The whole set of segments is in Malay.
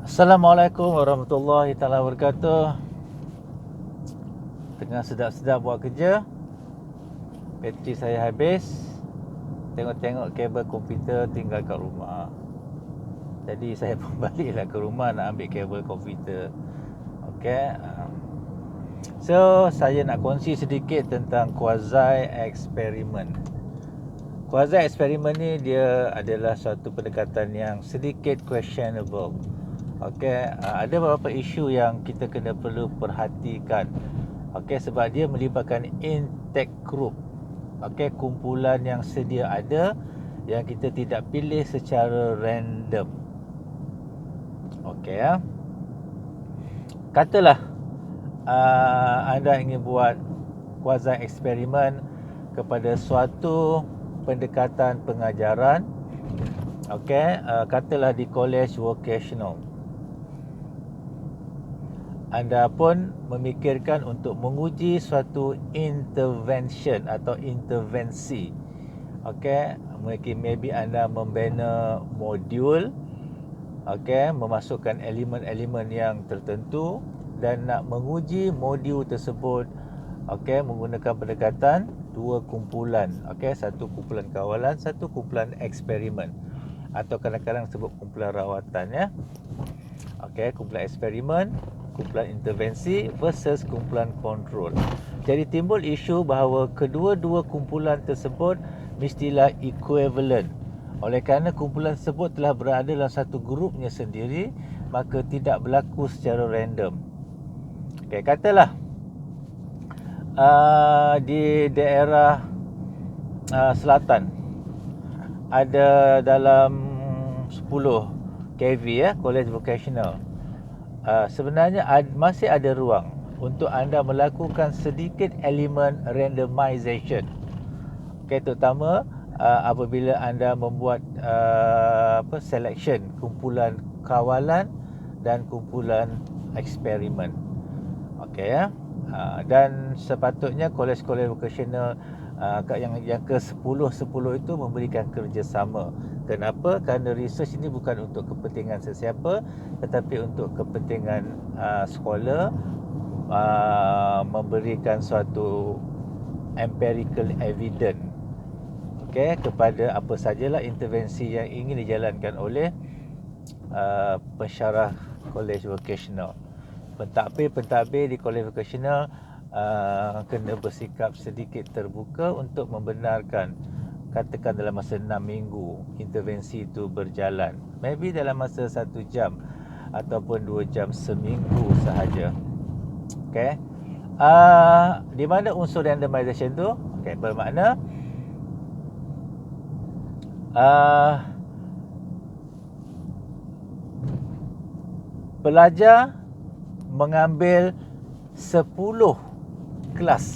Assalamualaikum warahmatullahi taala wabarakatuh. Tengah sedap-sedap buat kerja, bateri saya habis. Tengok-tengok kabel komputer tinggal kat rumah. Jadi saya pun baliklah ke rumah nak ambil kabel komputer. Okey. So, saya nak kongsi sedikit tentang quasi eksperimen. Quasi eksperimen ni dia adalah suatu pendekatan yang sedikit questionable. Okey, ada beberapa isu yang kita kena perlu perhatikan. Okey, sebab dia melibatkan intake group. Okey, kumpulan yang sedia ada yang kita tidak pilih secara random. Okey ya. Katalah anda ingin buat quasi eksperimen kepada suatu pendekatan pengajaran. Okey, katalah di college vocational. Anda pun memikirkan untuk menguji suatu intervention atau intervensi. Okey, maybe anda membina modul, okey, memasukkan elemen-elemen yang tertentu dan nak menguji modul tersebut, okey, menggunakan pendekatan dua kumpulan. Okey, satu kumpulan kawalan, satu kumpulan eksperimen atau kadang-kadang sebut kumpulan rawatan ya. Okey, kumpulan eksperimen, kumpulan intervensi versus kumpulan kontrol. Jadi timbul isu bahawa kedua-dua kumpulan tersebut mestilah equivalent. Oleh kerana kumpulan tersebut telah berada dalam satu grupnya sendiri, maka tidak berlaku secara random. Okey, katalah di daerah selatan ada dalam 10 KV ya, college vocational. Sebenarnya masih ada ruang untuk anda melakukan sedikit elemen randomization. Okey, terutama apabila anda membuat selection kumpulan kawalan dan kumpulan eksperimen. Okey ya. Dan sepatutnya college-college vocational yang ke-10 itu memberikan kerjasama. Kenapa? Kerana research ini bukan untuk kepentingan sesiapa, tetapi untuk kepentingan sekolah, memberikan suatu empirical evidence, okey, kepada apa sajalah intervensi yang ingin dijalankan oleh pensyarah college vocational. Pentadbir di college vocational kena bersikap sedikit terbuka untuk membenarkan, katakan dalam masa 6 minggu intervensi itu berjalan, maybe dalam masa 1 jam ataupun 2 jam seminggu sahaja. Okey, di mana unsur randomization tu? Okey, bermakna pelajar mengambil 10 kelas,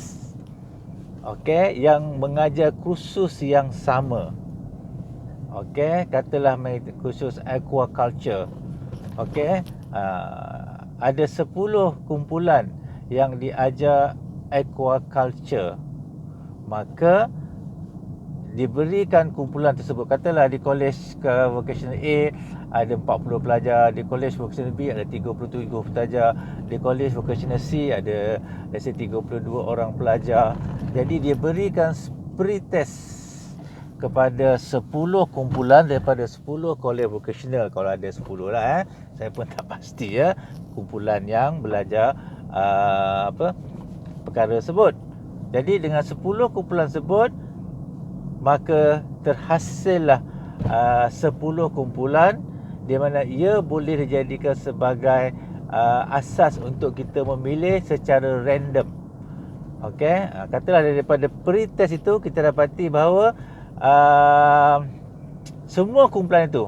okey, yang mengajar kursus yang sama. Okey, katalah kursus aquaculture. Okey, ada 10 kumpulan yang diajar aquaculture, maka diberikan kumpulan tersebut. Katalah di college vocational A ada 40 pelajar, di college vocational B ada 37 pelajar, di college vocational C ada let's say 32 orang pelajar. Jadi dia berikan pre-test kepada 10 kumpulan daripada 10 college vocational, kalau ada 10 lah saya pun tak pasti ya, kumpulan yang belajar perkara tersebut. Jadi dengan 10 kumpulan tersebut, maka terhasillah 10 kumpulan di mana ia boleh dijadikan sebagai asas untuk kita memilih secara random. Okey, katalah daripada pre-test itu kita dapati bahawa semua kumpulan itu,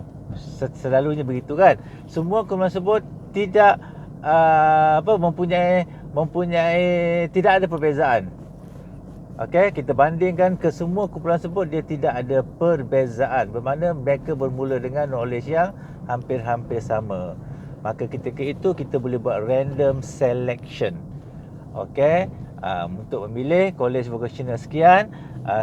selalunya begitu kan, semua kumpulan tersebut tidak mempunyai tidak ada perbezaan. Okey, kita bandingkan ke semua kumpulan tersebut, dia tidak ada perbezaan. Bermakna mereka bermula dengan knowledge yang hampir-hampir sama. Maka ketika itu kita boleh buat random selection. Okey, untuk memilih college vocational sekian,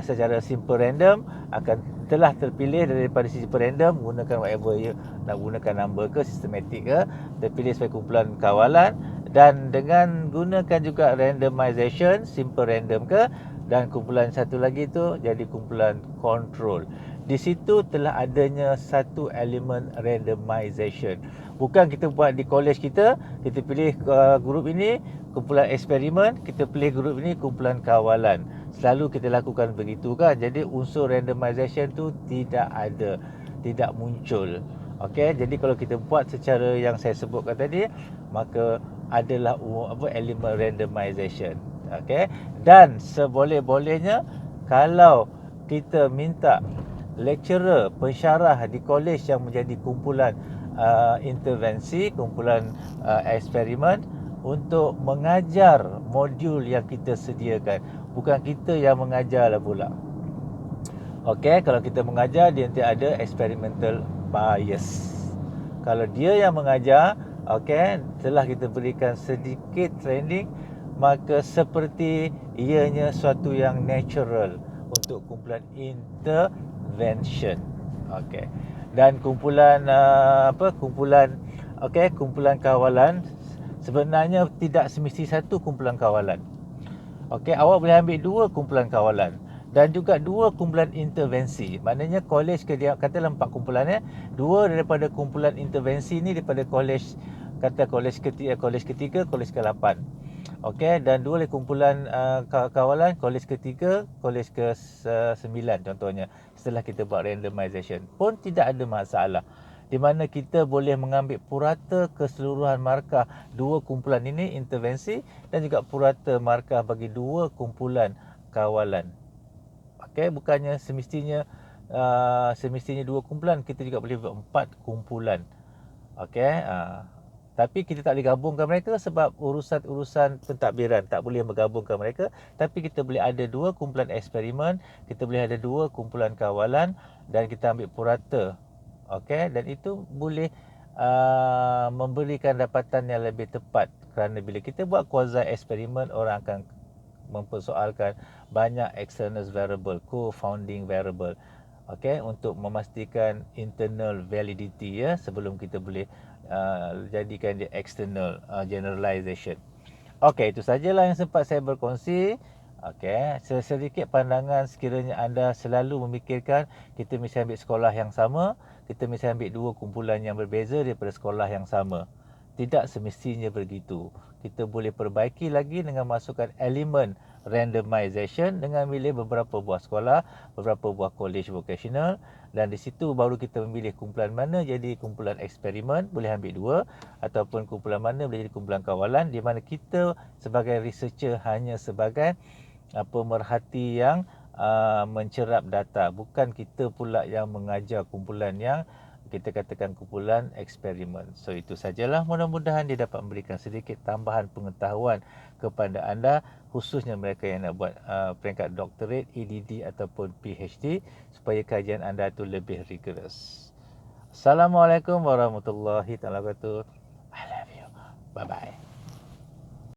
secara simple random akan setelah terpilih daripada sistem random, gunakan whatever you nak gunakan, number ke sistematik ke, terpilih sebagai kumpulan kawalan, dan dengan gunakan juga randomization, simple random ke, dan kumpulan satu lagi tu jadi kumpulan control. Di situ telah adanya satu elemen randomization. Bukan kita buat di college kita pilih grup ini kumpulan eksperimen, kita pilih grup ini kumpulan kawalan. Selalu kita lakukan begitu kan. Jadi unsur randomization tu tidak ada, tidak muncul. Okey, jadi kalau kita buat secara yang saya sebutkan tadi, maka adalah elemen randomization. Okey, dan seboleh-bolehnya kalau kita minta lecturer, pensyarah di college yang menjadi kumpulan intervensi, kumpulan eksperimen untuk mengajar modul yang kita sediakan. Bukan kita yang mengajar lah pula. Okey, kalau kita mengajar, dia nanti ada experimental bias. Kalau dia yang mengajar, okey, telah kita berikan sedikit training, maka seperti ianya suatu yang natural untuk kumpulan intervention. Okey. Dan kumpulan kumpulan kawalan sebenarnya tidak semesti satu kumpulan kawalan. Okey, awak boleh ambil dua kumpulan kawalan dan juga dua kumpulan intervensi. Maknanya college katalah 4 kumpulan ya. Dua daripada kumpulan intervensi ni daripada college, kata college ketiga, college ke-8. Okey, dan dua lagi kumpulan kawalan, college ketiga, college ke-9 contohnya. Setelah kita buat randomization pun tidak ada masalah, di mana kita boleh mengambil purata keseluruhan markah dua kumpulan ini intervensi dan juga purata markah bagi dua kumpulan kawalan. Okey, bukannya semestinya dua kumpulan, kita juga boleh buat 4 kumpulan. Okey, tapi kita tak boleh gabungkan mereka sebab urusan pentadbiran, tak boleh menggabungkan mereka. Tapi kita boleh ada dua kumpulan eksperimen, kita boleh ada dua kumpulan kawalan dan kita ambil purata. Okey, dan itu boleh memberikan dapatan yang lebih tepat, kerana bila kita buat quasi eksperimen, orang akan mempersoalkan banyak external variable, co-founding variable, okey, untuk memastikan internal validity ya, sebelum kita boleh jadikan dia external generalization. Okey, itu sajalah yang sempat saya berkongsi. Okey, sedikit pandangan sekiranya anda selalu memikirkan kita mesti ambil sekolah yang sama, kita mesti ambil dua kumpulan yang berbeza daripada sekolah yang sama. Tidak semestinya begitu. Kita boleh perbaiki lagi dengan masukkan elemen randomization dengan milih beberapa buah sekolah, beberapa buah college vocational, dan di situ baru kita memilih kumpulan mana jadi kumpulan eksperimen, boleh ambil dua, ataupun kumpulan mana boleh jadi kumpulan kawalan, di mana kita sebagai researcher hanya sebagai pemerhati yang mencerap data, bukan kita pula yang mengajar kumpulan yang kita katakan kumpulan eksperimen. So itu sajalah, mudah-mudahan dia dapat memberikan sedikit tambahan pengetahuan kepada anda, khususnya mereka yang nak buat peringkat doctorate, EDD ataupun PhD, supaya kajian anda tu lebih rigorous. Assalamualaikum warahmatullahi wabarakatuh. I love you. Bye bye.